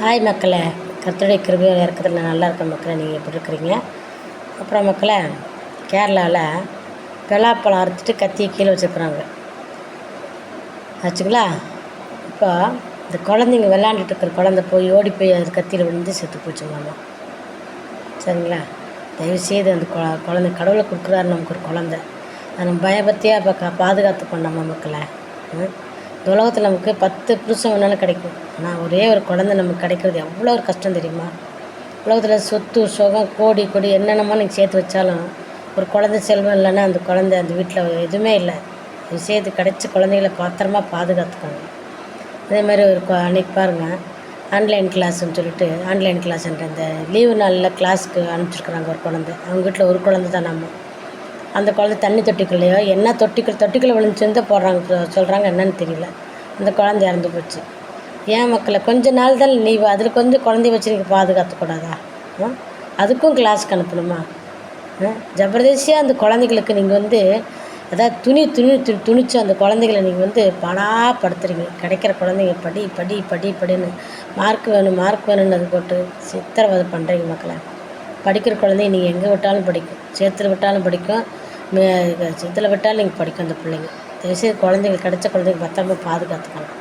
Hi மக்களே, கர்த்தருடைய கிருபையோட இருக்கிறதுல நல்லா இருக்க மக்களே. நீங்கள் எப்படி இருக்கிறீங்க? அப்புறம் மக்களே, கேரளாவில் பலாப்பழம் அறுத்துட்டு கத்தியை கீழே வச்சுருக்குறாங்க ஆச்சுங்களா. இப்போ இந்த குழந்தைங்க விளாண்டுட்டு இருக்கிற குழந்தை போய் ஓடி போய் அது கத்தியில் விழுந்து செத்து போச்சுங்களாமா. சரிங்களா. தயவுசெய்து அந்த குழந்தை கடவுளை கொடுக்குறாரு நமக்கு ஒரு குழந்தை, அதை நம்ம பயபக்தியாக இப்போ பாதுகாத்து பண்ணாமா மக்களே. இந்த உலகத்தில் நமக்கு 10 புருஷன் வேணாலும் கிடைக்கும், ஆனால் ஒரே ஒரு குழந்தை நமக்கு கிடைக்கிறது எவ்வளோ ஒரு கஷ்டம் தெரியுமா. உலகத்தில் சொத்து சுகம் கோடி கோடி என்னென்னமோ நீங்கள் சேர்த்து வச்சாலும் ஒரு குழந்தை செல்வம் இல்லைன்னா அந்த குழந்தை அந்த வீட்டில் எதுவுமே இல்லை. சேர்த்து கிடைச்ச குழந்தைகளை பத்திரமா பாதுகாத்துக்கோங்க. அதே மாதிரி ஒரு அன்றைக்கி பாருங்கள், ஆன்லைன் கிளாஸ்ன்னு சொல்லிட்டு ஆன்லைன் கிளாஸ்ன்ற இந்த லீவு நாளில் கிளாஸுக்கு அனுப்பிச்சிருக்குறாங்க ஒரு குழந்தை. அவங்க வீட்டில் ஒரு குழந்தை தான். நம்ம அந்த குழந்தை தண்ணி தொட்டிக்குள்ளேயோ என்ன தொட்டிக்குள்ளே விழுந்துச்சுன்னு போடுறாங்க, சொல்கிறாங்க என்னன்னு தெரியல. அந்த குழந்தை இறந்து போச்சு. ஏன் மக்களை கொஞ்ச நாள் தான் லீவு, அதில் கொஞ்சம் குழந்தைய வச்சு நீங்கள் பாதுகாத்துக்கூடாதா? அதுக்கும் கிளாஸுக்கு அனுப்பணுமா? ஜபர்தஸ்தியாக அந்த குழந்தைகளுக்கு நீங்கள் அதாவது துணிச்சு அந்த குழந்தைகளை நீங்கள் படாப்படுத்துறீங்க. கிடைக்கிற குழந்தைங்க படி படி படி படின்னு மார்க் வேணும்னு அது போட்டு சித்திரவதை பண்ணுறீங்க மக்களை. படிக்கிற குழந்தைங்க நீங்கள் எங்கே விட்டாலும் படிக்கும், சேத்துல விட்டாலும் படிக்கும், சித்தில் விட்டாலும் நீங்கள் படிக்கும். அந்த பிள்ளைங்க தயவுசெய்து குழந்தைங்களுக்கு கிடைச்ச குழந்தைங்க பத்திரமா பாதுகாத்துக்கலாம்.